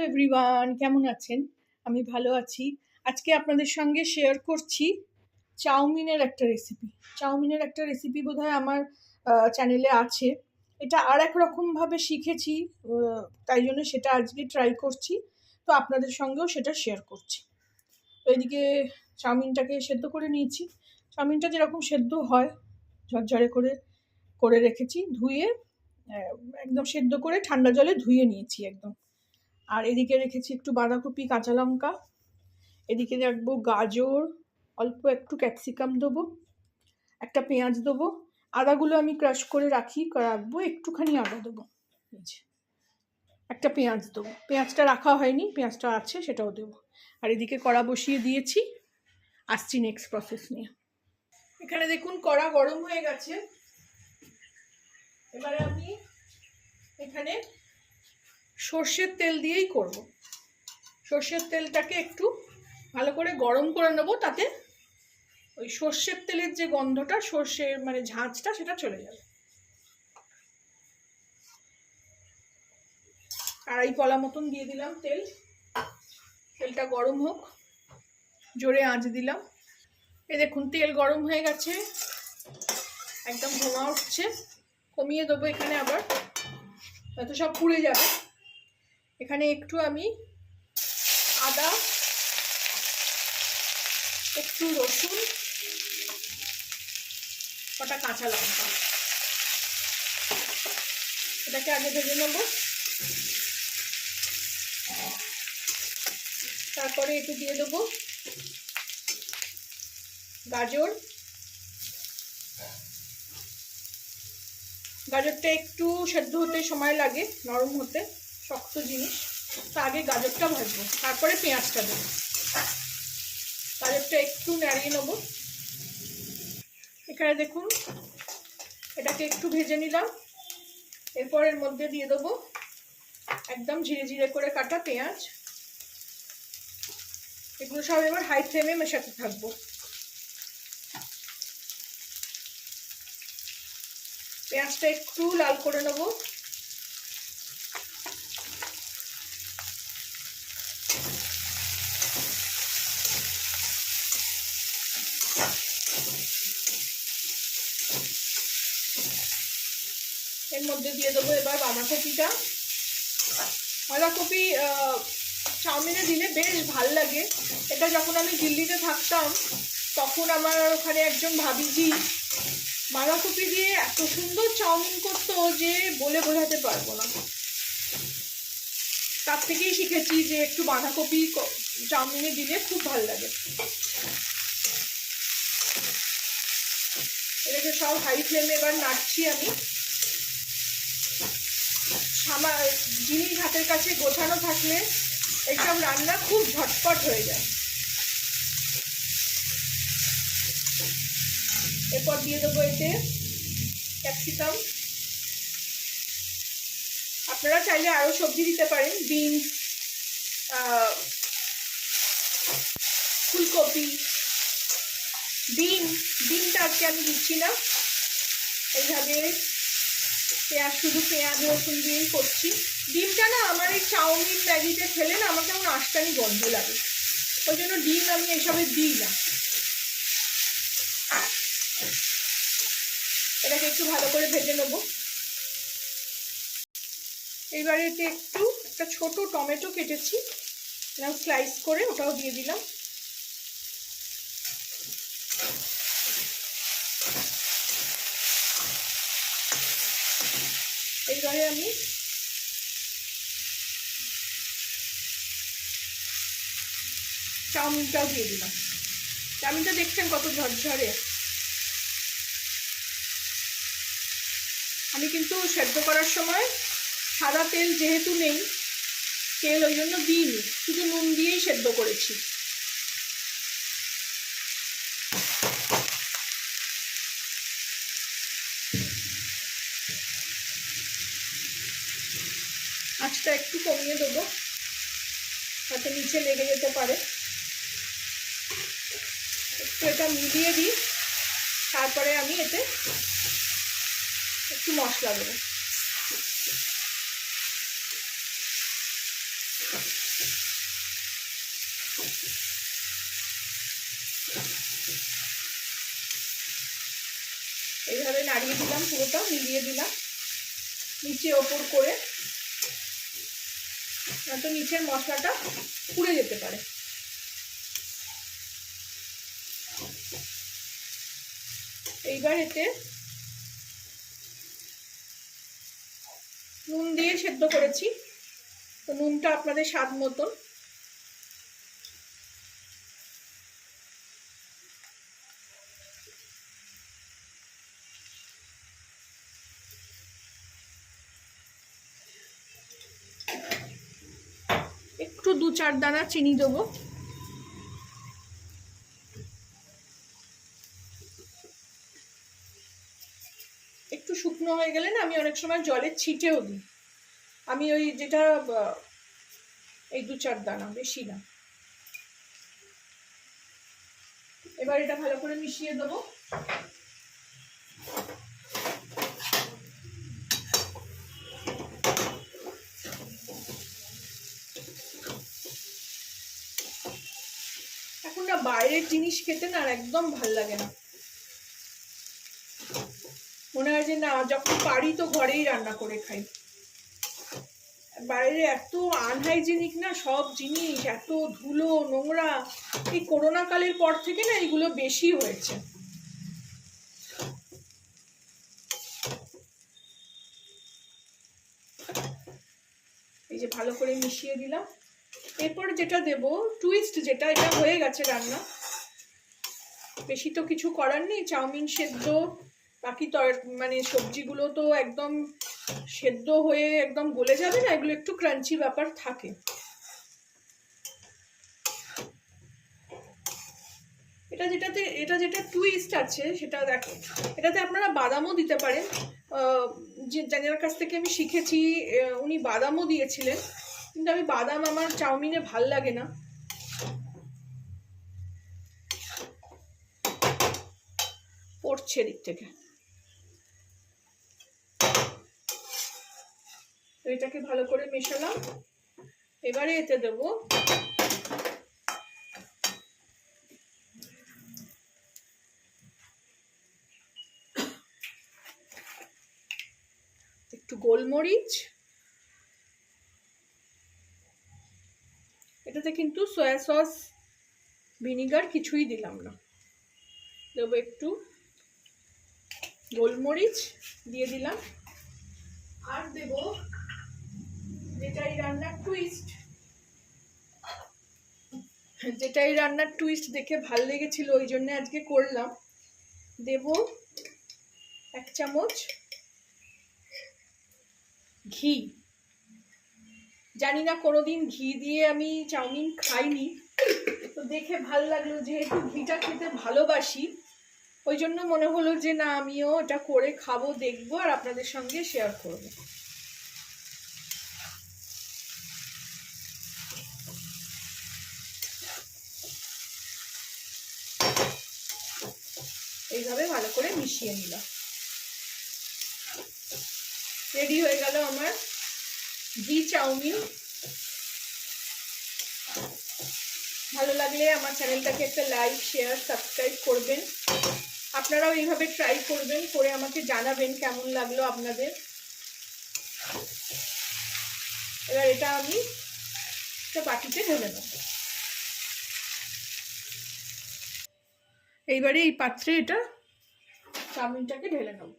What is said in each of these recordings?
Everyone, কেমন আছেন? আমি ভালো আছি। আজকে আপনাদের সঙ্গে শেয়ার করছি চাউমিনের একটা রেসিপি। চাউমিনের একটা রেসিপি বোধহয় আমার চ্যানেলে আছে। এটা আর এক রকমভাবে শিখেছি, তাই জন্য সেটা আজকে ট্রাই করছি। তো আপনাদের সঙ্গেও সেটা শেয়ার করছি। তো এদিকে চাউমিনটাকে সেদ্ধ করে নিয়েছি। চাউমিনটা যেরকম সেদ্ধ হয় ঝরঝরে করে করে রেখেছি, ধুয়ে একদম সেদ্ধ করে ঠান্ডা জলে ধুয়ে নিয়েছি একদম। আর এদিকে রেখেছি একটু বাঁধাকপি, কাঁচা লঙ্কা। এদিকে রাখবো গাজর, অল্প একটু ক্যাপসিকাম দেবো, একটা পেঁয়াজ দেবো। আদাগুলো আমি ক্রাশ করে রাখবো, একটুখানি আদা দেবো, একটা পেঁয়াজ দেবো। পেঁয়াজটা রাখা হয়নি, পেঁয়াজটা আছে, সেটাও দেবো। আর এদিকে কড়া বসিয়ে দিয়েছি, আসছি নেক্সট প্রসেস নিয়ে। এখানে দেখুন কড়া গরম হয়ে গেছে। এবারে আমি এখানে সর্ষের তেল দিয়েই করব। সর্ষের তেলটাকে একটু ভালো করে গরম করে নেবো, তাতে ওই সর্ষের তেলের যে গন্ধটা, সর্ষের মানে ঝাঁঝটা, সেটা চলে যাবে। আড়াই কলা মতন দিয়ে দিলাম তেল। তেলটা গরম হোক, জোরে আঁচ দিলাম। এই দেখুন তেল গরম হয়ে গেছে, একদম ধোঁয়া উঠছে। কমিয়ে দেবো এখানে, আবার হয়তো সব পুড়ে যাবে। এখানে একটু আমি আদা, একটু রসুন, কটা কাঁচা লঙ্কা, এটাকে আগে ভেজে নেবো। তারপরে একটু দিয়ে দেবো গাজর। গাজরটা একটু সেদ্ধ হতে সময় লাগে, নরম হতে, শক্ত জিনিস। তা আগে গাজরটা ভাজবো, তারপরে পেঁয়াজটা দেবো। গাজরটা একটু নাড়িয়ে নেবো। এখানে দেখুন এটাকে একটু ভেজে নিলাম। এরপর এর মধ্যে দিয়ে দেবো একদম ঝিরে ঝিরে করে কাটা পেঁয়াজ। এগুলো সব এবার হাই ফ্লেমে মেশাতে থাকবো। পেঁয়াজটা একটু লাল করে নেবো। এর মধ্যে দিয়ে দেবো এবার বাঁধাকপিটা। বাঁধাকপি চাউমিনে দিলে বেশ ভাল লাগে। এটা যখন আমি দিল্লিতে থাকতাম, তখন আমার ওখানে একজন ভাবিজি বাঁধাকপি দিয়ে এত সুন্দর চাউমিন করতো যে বলে বোঝাতে পারবো না। তার থেকেই শিখেছি যে একটু বাঁধাকপি চাউমিনে দিলে খুব ভাল লাগে। এটাকে সব হাই ফ্লেমে এবার নাড়ছি আমি। জিনিস হাতের কাছে গোছানো থাকলে এইসব রান্না খুব ঝটপট হয়ে যায়। এরপর দিয়ে দেবো এতে ক্যাপসিকাম। আপনারা চাইলে আরো সবজি দিতে পারেন, বিনস, ফুলকপি, ডিমটা আজকে আমি দিচ্ছি না। এইভাবে শুধু পেঁয়াজ রসুন দিয়েই করছি। ডিমটা না আমার এই চাউমিন ম্যাগিতে খেলে না আমার কেমন আষ্টানি গন্ধ লাগে, ওই জন্য ডিম আমি এসবে দিই না। এটাকে একটু ভালো করে ভেজে নেবো। এইবারে এতে একটা ছোট টমেটো কেটেছি, স্লাইস করে, ওটাও দিয়ে দিলাম। এইবারে আমি চাউমিনটাও দিয়ে দিলাম। চাউমিনটা দেখছেন কত ঝরঝরে। আমি কিন্তু সেদ্ধ করার সময় সাদা তেল যেহেতু নেই, তেল ওই জন্য দিইনি, শুধু নুন দিয়েই সেদ্ধ করেছি। আঁচটা একটু কমিয়ে দেবো, তাতে নিচে লেগে যেতে পারে। একটু এটা মিলিয়ে দিই, তারপরে আমি এতে একটু মশলা দেবো। এইভাবে নাড়িয়ে দিলাম, পুরোটা মিলিয়ে দিলাম নিচে ওপর করে, নয়তো নিচের মশলাটা পুড়ে যেতে পারে। এইবার এতে নুন দিয়ে সেদ্ধ করেছি, তো নুনটা আপনাদের স্বাদ মতন। একটু 2-4 দানা চিনি দেবো। একটু শুকনো হয়ে গেলে না আমি অনেক সময় জলের ছিটেও দিই। আমি ওই যেটা এই 2-4 দানা, বেশি না। এবার এটা ভালো করে মিশিয়ে দেবো। এখন না বাইরের জিনিস খেতে না একদম ভাল লাগে না, মনে হয় যে না যখন পারি তো ঘরেই রান্না করে খাই। বাইরে এত আনহাইজেনিক না সব জিনিস, এত ধুলো নোংরা। এই করোনা কালের পর থেকে না এগুলো বেশি হয়েছে। এই যে ভালো করে মিশিয়ে দিলাম। এরপর যেটা দেব টুইস্ট, যেটা এটা হয়ে গেছে রান্না, বেশি তো কিছু করার নেই। চাউমিন সেদ্ধ, বাকি মানে সবজিগুলো তো একদম সেদ্ধ হয়ে একদম গলে যাবে না, এগুলো একটু ক্রাঞ্চি ব্যাপার থাকে। এটা যেটা টুইস্ট আছে সেটা দেখো, এটাতে আপনারা বাদামও দিতে পারেন। যার কাছ থেকে আমি শিখেছি উনি বাদামও দিয়েছিলেন, কিন্তু আমি বাদাম আমার চাউমিনে ভাল লাগে না। পড়ছে দিক থেকে। এটাকে ভালো করে মেশালাম। এবারে এতে দেবো একটু গোলমরিচ। এটাতে কিন্তু সয়া সস ভিনিগার কিছুই দিলাম না। দেবো একটু গোলমরিচ দিয়ে দিলাম। আর দেব যেটা এই রান্নার টুইস্ট দেখে ভাল লেগেছিল, ওই জন্য আজকে করলাম। দেব 1 চামচ ঘি। জানি না কোনোদিন ঘি দিয়ে আমি চাউমিন খাইনি, তো দেখে ভাল লাগলো, যেহেতু ঘিটা খেতে ভালোবাসি ওই জন্য মনে হলো যে না আমিও এটা করে খাবো, দেখবো আর আপনাদের সঙ্গে শেয়ার করব। এইভাবে ভালো করে মিশিয়ে নিলাম। রেডি হয়ে গেল আমার ঘি চাউমিন। ভালো লাগলে আমার চ্যানেলটাকে একটা লাইক, শেয়ার, সাবস্ক্রাইব করবেন। আপনারাও এইভাবে ট্রাই করবেন, করে আমাকে জানাবেন কেমন লাগলো আপনাদের। এবার এটা আমি একটা বাটিতে ঢেলে নেব। এইবারে এই পাত্রে এটা চাউমিনটাকে ঢেলে নেব।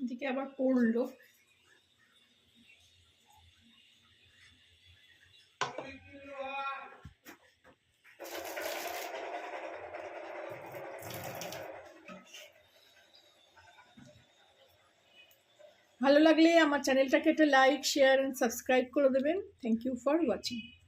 এদিকে আবার পড়লো। ভালো লাগলে আমার চ্যানেলটাকে একটা লাইক, শেয়ার অ্যান্ড সাবস্ক্রাইব করে দেবেন। Thank you for watching.